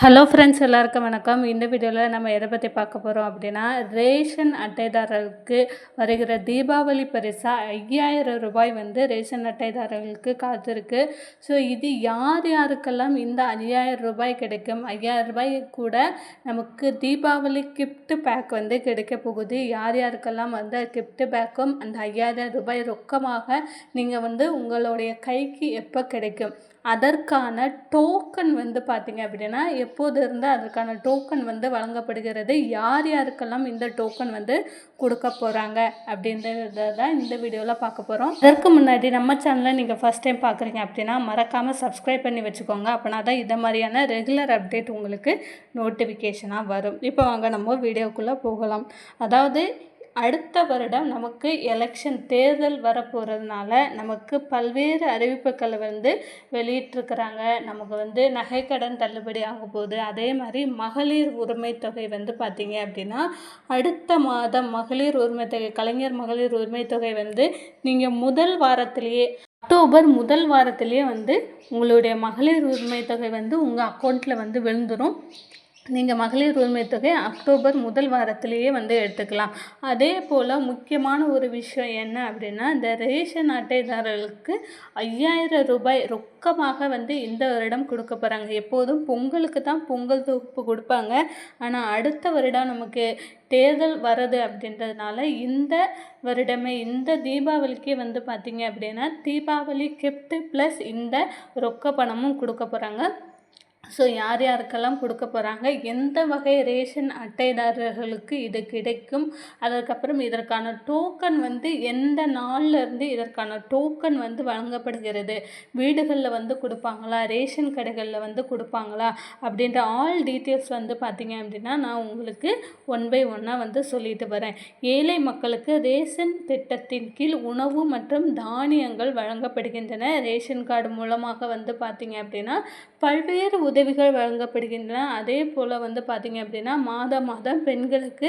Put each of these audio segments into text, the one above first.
Hello friends, எல்லாருக்கும் வணக்கம். இந்த வீடியோவில் நம்ம எதை பற்றி பார்க்க போகிறோம் அப்படின்னா, ரேஷன் அட்டைதாரர்களுக்கு வருகிற தீபாவளி பரிசாக 5000 ரூபாய் வந்து ரேஷன் அட்டைதாரர்களுக்கு காத்திருக்கு. ஸோ இது யார் யாருக்கெல்லாம் இந்த 5000 ரூபாய் கிடைக்கும், 5000 ரூபாய் கூட நமக்கு தீபாவளி கிஃப்ட் பேக் வந்து கிடைக்க போகுது. யார் யாருக்கெல்லாம் வந்து கிஃப்ட் பேக்கும் அந்த 5000 ரூபாய் ரொக்கமாக நீங்கள் வந்து உங்களுடைய கைக்கு எப்போ கிடைக்கும், அதற்கான டோக்கன் வந்து பார்த்திங்க அப்படின்னா எப்போது இருந்தால் அதற்கான டோக்கன் வந்து வழங்கப்படுகிறது, யார் யாருக்கெல்லாம் இந்த டோக்கன் வந்து கொடுக்க போகிறாங்க அப்படின்றத தான் இந்த வீடியோவில் பார்க்க போகிறோம். அதற்கு முன்னாடி நம்ம சேனலை நீங்கள் ஃபஸ்ட் டைம் பார்க்குறீங்க அப்படின்னா மறக்காமல் சப்ஸ்கிரைப் பண்ணி வச்சுக்கோங்க. அப்படின்னா தான் இதை மாதிரியான ரெகுலர் அப்டேட் உங்களுக்கு நோட்டிஃபிகேஷனாக வரும். இப்போ வாங்க நம்ம வீடியோக்குள்ளே போகலாம். அதாவது அடுத்த வருடம் நமக்கு எலெக்ஷன் தேர்தல் வரப்போகிறதுனால நமக்கு பல்வேறு அறிவிப்புகளை வந்து வெளியிட்டிருக்கிறாங்க. நமக்கு வந்து நகைக்கடன் தள்ளுபடி ஆக போகுது. அதே மாதிரி மகளிர் உரிமை தொகை வந்து பார்த்திங்க அப்படின்னா அடுத்த மாதம் மகளிர் உரிமை தொகை, கலைஞர் மகளிர் உரிமை தொகை வந்து நீங்கள் முதல் வாரத்திலேயே, அக்டோபர் முதல் வாரத்திலேயே வந்து உங்களுடைய மகளிர் உரிமை தொகை வந்து உங்கள் அக்கௌண்ட்டில் வந்து விழுந்துடும். நீங்கள் மகளிர் உரிமை தொகை அக்டோபர் முதல் வாரத்திலேயே வந்து எடுத்துக்கலாம். அதே போல் முக்கியமான ஒரு விஷயம் என்ன அப்படின்னா, இந்த ரேஷன் அட்டைதாரர்களுக்கு 5000 ரூபாய் ரொக்கமாக வந்து இந்த வருடம் கொடுக்க போகிறாங்க. எப்போதும் பொங்கலுக்கு தான் பொங்கல் தொகுப்பு கொடுப்பாங்க. ஆனால் அடுத்த வருடம் நமக்கு தேர்தல் வருது அப்படின்றதுனால இந்த வருடமே இந்த தீபாவளிக்கே வந்து பார்த்திங்க அப்படின்னா தீபாவளி கிஃப்ட் ப்ளஸ் இந்த ரொக்க பணமும் கொடுக்க போகிறாங்க. ஸோ யார் யாருக்கெல்லாம் கொடுக்க போகிறாங்க, எந்த வகை ரேஷன் அட்டைதாரர்களுக்கு இது கிடைக்கும், அதற்கப்புறம் இதற்கான டோக்கன் வந்து எந்த நாள்லேருந்து இதற்கான டோக்கன் வந்து வழங்கப்படுகிறது, வீடுகளில் வந்து கொடுப்பாங்களா, ரேஷன் கடைகளில் வந்து கொடுப்பாங்களா அப்படின்ற ஆல் டீட்டெயில்ஸ் வந்து பார்த்திங்க அப்படின்னா நான் உங்களுக்கு 1 by 1 வந்து சொல்லிட்டு வரேன். ஏழை மக்களுக்கு ரேஷன் திட்டத்தின் கீழ் உணவு மற்றும் தானியங்கள் வழங்கப்படுகின்றன. ரேஷன் கார்டு மூலமாக வந்து பார்த்திங்க அப்படின்னா பல்வேறு உதவிகள் வழங்கப்படுகின்றன. அதே போல் வந்து பார்த்திங்க அப்படின்னா மாதம் பெண்களுக்கு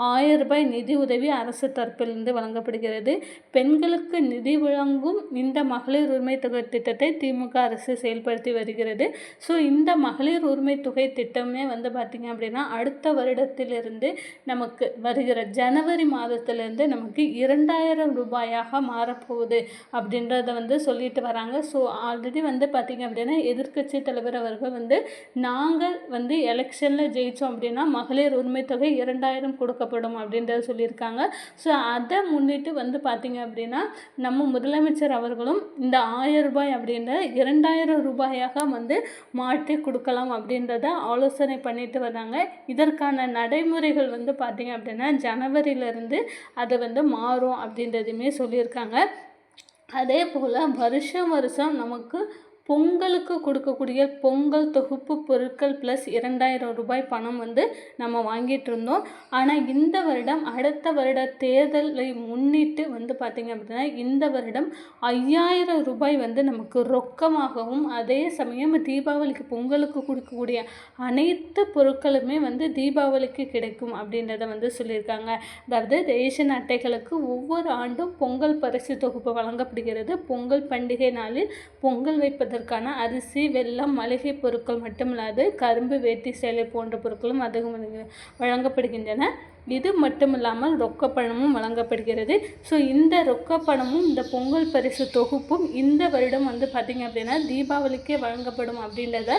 1000 ரூபாய் நிதி உதவி அரசு தரப்பிலிருந்து வழங்கப்படுகிறது. பெண்களுக்கு நிதி வழங்கும் இந்த மகளிர் உரிமை தொகை திட்டத்தை திமுக அரசு செயல்படுத்தி வருகிறது. ஸோ இந்த மகளிர் உரிமை தொகை திட்டமே வந்து பார்த்திங்க அப்படின்னா அடுத்த வருடத்திலிருந்து நமக்கு வருகிற ஜனவரி மாதத்திலிருந்து நமக்கு 2000 ரூபாயாக மாறப்போகுது அப்படின்றத வந்து சொல்லிட்டு வராங்க. ஸோ ஆல்ரெடி வந்து பார்த்திங்க அப்படின்னா எதிர்க்கட்சி தலைவர் அவர்கள் வந்து நாங்கள் வந்து எலெக்ஷனில் ஜெயித்தோம் அப்படின்னா மகளிர் உரிமை தொகை 2000 கொடுக்கப்படும் அப்படின்றத சொல்லியிருக்காங்க. ஸோ அதை முன்னிட்டு வந்து பார்த்திங்க அப்படின்னா நம்ம முதலமைச்சர் அவர்களும் இந்த 1000 ரூபாய் அப்படின்ற 2000 ரூபாயாக வந்து மாற்றி கொடுக்கலாம் அப்படின்றத ஆலோசனை பண்ணிட்டு வராங்க. இதற்கான நடைமுறைகள் வந்து பார்த்திங்க அப்படின்னா ஜனவரியிலேருந்து அது வந்து மாறும் அப்படின்றதுமே சொல்லியிருக்காங்க. அதே போல் வருஷம் நமக்கு பொங்கலுக்கு கொடுக்கக்கூடிய பொங்கல் தொகுப்பு பொருட்கள் ப்ளஸ் 2000 ரூபாய் பணம் வந்து நம்ம வாங்கிட்டு இருந்தோம். ஆனால் இந்த வருடம் அடுத்த வருட தேர்தலை முன்னிட்டு வந்து பார்த்திங்க அப்படின்னா இந்த வருடம் 5000 ரூபாய் வந்து நமக்கு ரொக்கமாகவும், அதே சமயம் தீபாவளிக்கு பொங்கலுக்கு கொடுக்கக்கூடிய அனைத்து பொருட்களுமே வந்து தீபாவளிக்கு கிடைக்கும் அப்படின்றத வந்து சொல்லியிருக்காங்க. அதாவது ரேஷன் அட்டைகளுக்கு ஒவ்வொரு ஆண்டும் பொங்கல் பரிசு தொகுப்பு வழங்கப்படுகிறது. பொங்கல் பண்டிகை நாளில் பொங்கல் வைப்பதற்கான அரிசி, வெல்லம், மளிகை பொருட்கள் மட்டுமில்லாது கரும்பு, வேட்டி, சேலை போன்ற பொருட்களும் அதிகம் வழங்கப்படுகின்றன. இது மட்டும் இல்லாமல் ரொக்கப்பணமும் வழங்கப்படுகிறது. ஸோ இந்த ரொக்கப்பணமும் இந்த பொங்கல் பரிசு தொகுப்பும் இந்த வருடம் வந்து பார்த்திங்க அப்படின்னா தீபாவளிக்கே வழங்கப்படும் அப்படின்றத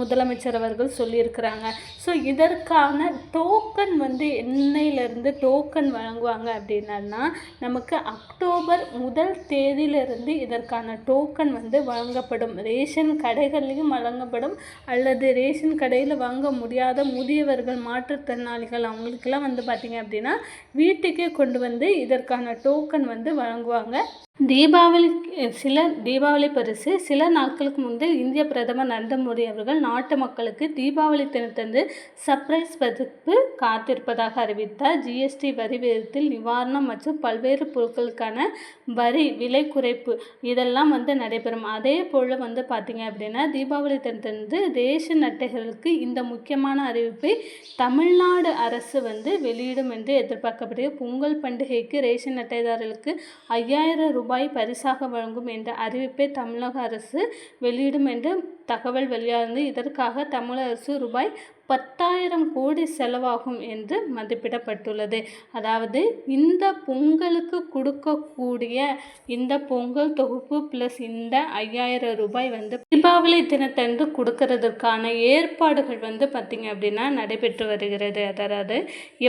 முதலமைச்சர் அவர்கள் சொல்லியிருக்கிறாங்க. ஸோ இதற்கான டோக்கன் வந்து என்னையிலேருந்து டோக்கன் வழங்குவாங்க அப்படின்னா நமக்கு அக்டோபர் முதல் தேதியிலிருந்து இதற்கான டோக்கன் வந்து வழங்கப்படும். ரேஷன் கடைகள்லையும் வழங்கப்படும், அல்லது ரேஷன் கடையில் வாங்க முடியாத முதியவர்கள், மாற்றுத்திறனாளிகள் அவங்களுக்கெல்லாம் வந்து பார்த்திங்க அப்படின்னா வீட்டுக்கே கொண்டு வந்து இதற்கான டோக்கன் வந்து வழங்குவாங்க. தீபாவளி பரிசு சில நாட்களுக்கு முன்பு இந்திய பிரதமர் நரேந்திர மோடி அவர்கள் நாட்டு மக்களுக்கு தீபாவளி தினத்தன்று சர்ப்ரைஸ் பரிசு காத்திருப்பதாக அறிவித்தார். ஜிஎஸ்டி வரி விகிதத்தில் நிவாரணம் மற்றும் பல்வேறு பொருட்களுக்கான வரி விலை குறைப்பு இதெல்லாம் வந்து நடைபெறும். அதே போல் வந்து பார்த்திங்க அப்படின்னா தீபாவளி தினத்தன்று ரேஷன் அட்டைகளுக்கு இந்த முக்கியமான அறிவிப்பை தமிழ்நாடு அரசு வந்து வெளியிடும் என்று எதிர்பார்க்கப்படுகிறது. பொங்கல் பண்டிகைக்கு ரேஷன் அட்டைதாரர்களுக்கு 5000 ரூபாய் பரிசாக வழங்கும் என்ற அறிவிப்பை தமிழக அரசு வெளியிடும் என்று தகவல் வெளியானது. இதற்காக தமிழக அரசு ரூபாய் 10,000 கோடி செலவாகும் என்று மதிப்பிடப்பட்டுள்ளது. அதாவது இந்த பொங்கலுக்கு கொடுக்கக்கூடிய இந்த பொங்கல் தொகுப்பு ப்ளஸ் இந்த 5,000 ரூபாய் வந்து தீபாவளி தினத்தன்று கொடுக்கறதுக்கான ஏற்பாடுகள் வந்து பார்த்திங்க அப்படின்னா நடைபெற்று வருகிறது. அதாவது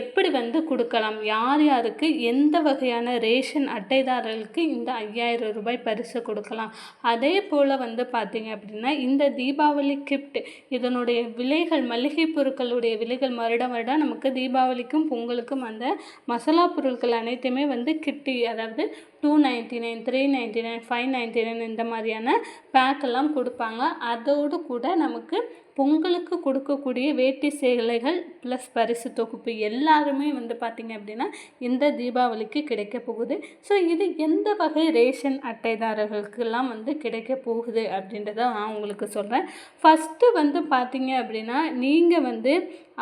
எப்படி வந்து கொடுக்கலாம், யார் யாருக்கு எந்த வகையான ரேஷன் அட்டைதாரர்களுக்கு இந்த 5,000 ரூபாய் பரிசு கொடுக்கலாம். அதே போல் வந்து பார்த்திங்க அப்படின்னா இந்த தீபாவளி கிஃப்ட் இதனுடைய விலைகள், மளிகை பொருட்களுடைய விலைகள் வருடம் நமக்கு தீபாவளிக்கும் பொங்கலுக்கும் அந்த மசாலா பொருட்கள் அனைத்துமே வந்து கிட்டி, அதாவது 299, 399, 599 இந்த மாதிரியான பேக்கெல்லாம் கொடுப்பாங்க. அதோடு கூட நமக்கு பொங்கலுக்கு கொடுக்கக்கூடிய வேட்டி சேலைகள் ப்ளஸ் பரிசு தொகுப்பு எல்லாருமே வந்து பார்த்திங்க அப்படின்னா இந்த தீபாவளிக்கு கிடைக்க போகுது. ஸோ இது எந்த வகை ரேஷன் அட்டைதாரர்களுக்கெல்லாம் வந்து கிடைக்க போகுது அப்படின்றத நான் உங்களுக்கு சொல்கிறேன். ஃபஸ்ட்டு வந்து பார்த்திங்க அப்படின்னா நீங்கள் வந்து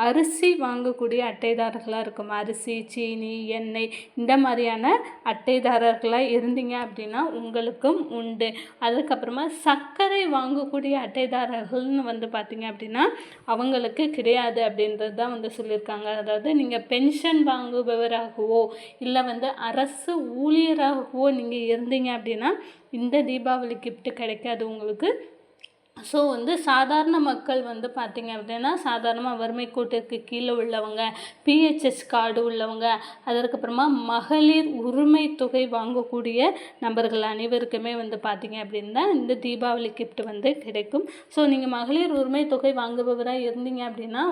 அரிசி வாங்கக்கூடிய அட்டைதாரர்களாக இருக்கும். அரிசி, சீனி, எண்ணெய் இந்த மாதிரியான அட்டைதாரர்களாக இருந்தீங்க அப்படின்னா உங்களுக்கும் உண்டு. அதுக்கப்புறமா சர்க்கரை வாங்கக்கூடிய அட்டைதாரர்கள்னு வந்து பார்த்திங்க அப்படின்னா அவங்களுக்கு கிடையாது அப்படின்றது தான் வந்து சொல்லியிருக்காங்க. அதாவது நீங்கள் பென்ஷன் வாங்குபவராகவோ இல்லை வந்து அரசு ஊழியராகவோ நீங்கள் இருந்தீங்க அப்படின்னா இந்த தீபாவளி கிஃப்ட் கிடைக்காது உங்களுக்கு. ஸோ வந்து சாதாரண மக்கள் வந்து பார்த்திங்க அப்படின்னா சாதாரணமாக வறுமை கோட்டிற்கு கீழே உள்ளவங்க, பிஹெச்எஸ் கார்டு உள்ளவங்க, அதற்கப்புறமா மகளிர் உரிமை தொகை வாங்கக்கூடிய நபர்கள் அனைவருக்குமே வந்து பார்த்திங்க அப்படின்னா இந்த தீபாவளி கிஃப்ட் வந்து கிடைக்கும். ஸோ நீங்கள் மகளிர் உரிமை தொகை வாங்குபவராக இருந்தீங்க அப்படின்னா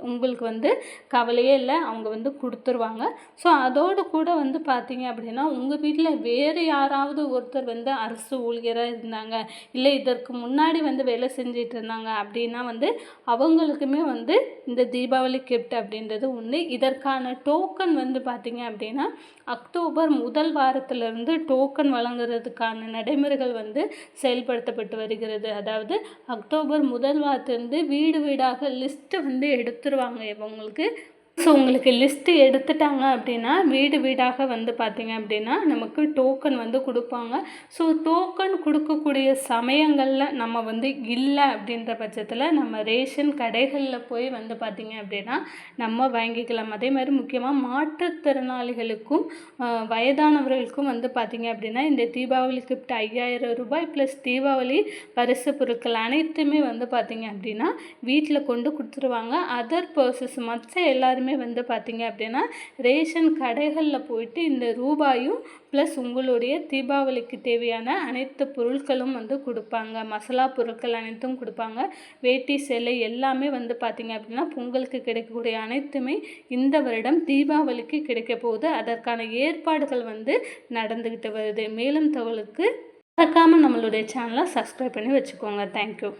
உங்களுக்கு வந்து கவலையே இல்லை, அவங்க வந்து கொடுத்துருவாங்க. ஸோ அதோடு கூட வந்து பார்த்திங்க அப்படின்னா உங்கள் வீட்டில் வேறு யாராவது ஒருத்தர் வந்து அரசு ஊழியராக இருந்தாங்க, இல்லை இதற்கு முன்னாடி வந்து வேலை செஞ்சிட்டு இருந்தாங்க அப்படின்னா வந்து அவங்களுக்குமே வந்து இந்த தீபாவளி கிஃப்ட் அப்படின்றது ஒன்று. இதற்கான டோக்கன் வந்து பார்த்திங்க அப்படின்னா அக்டோபர் முதல் வாரத்திலிருந்து டோக்கன் வழங்குறதுக்கான நடைமுறைகள் வந்து செயல்படுத்தப்பட்டு வருகிறது. அதாவது அக்டோபர் முதல் வாரத்திலிருந்து வீடு வீடாக லிஸ்ட்டு வந்து எடுத்துருவாங்க இவங்களுக்கு. ஸோ உங்களுக்கு லிஸ்ட்டு எடுத்துட்டாங்க அப்படின்னா வீடு வீடாக வந்து பார்த்திங்க அப்படின்னா நமக்கு டோக்கன் வந்து கொடுப்பாங்க. ஸோ டோக்கன் கொடுக்கக்கூடிய சமயங்களில் நம்ம வந்து இல்லை அப்படின்ற பட்சத்தில் நம்ம ரேஷன் கடைகளில் போய் வந்து பார்த்திங்க அப்படின்னா நம்ம வாங்கிக்கலாம். அதே மாதிரி முக்கியமாக மாற்றுத்திறனாளிகளுக்கும் வயதானவர்களுக்கும் வந்து பார்த்திங்க அப்படின்னா இந்த தீபாவளி கிஃப்ட் 5,000 ரூபாய் ப்ளஸ் தீபாவளி பரிசு பொருட்கள் அனைத்துமே வந்து பார்த்திங்க அப்படின்னா வீட்டில் கொண்டு கொடுத்துருவாங்க. அதர் பர்சஸ் மற்ற எல்லாருமே வந்து பார்த்திங்க அப்படின்னா ரேஷன் கடைகளில் போயிட்டு இந்த ரூபாயும் ப்ளஸ் உங்களுடைய தீபாவளிக்கு தேவையான அனைத்து பொருட்களும் வந்து கொடுப்பாங்க. மசாலா பொருட்கள் அனைத்தும் கொடுப்பாங்க. வேட்டி சேலை எல்லாமே வந்து பார்த்திங்க அப்படின்னா பொங்கலுக்கு கிடைக்கக்கூடிய அனைத்துமே இந்த வருடம் தீபாவளிக்கு கிடைக்க போகுது. அதற்கான ஏற்பாடுகள் வந்து நடந்துக்கிட்டு வருது. மேலும் தகவலுக்கு மறக்காமல் நம்மளுடைய சேனலை சப்ஸ்கிரைப் பண்ணி வச்சுக்கோங்க. தேங்க்யூ.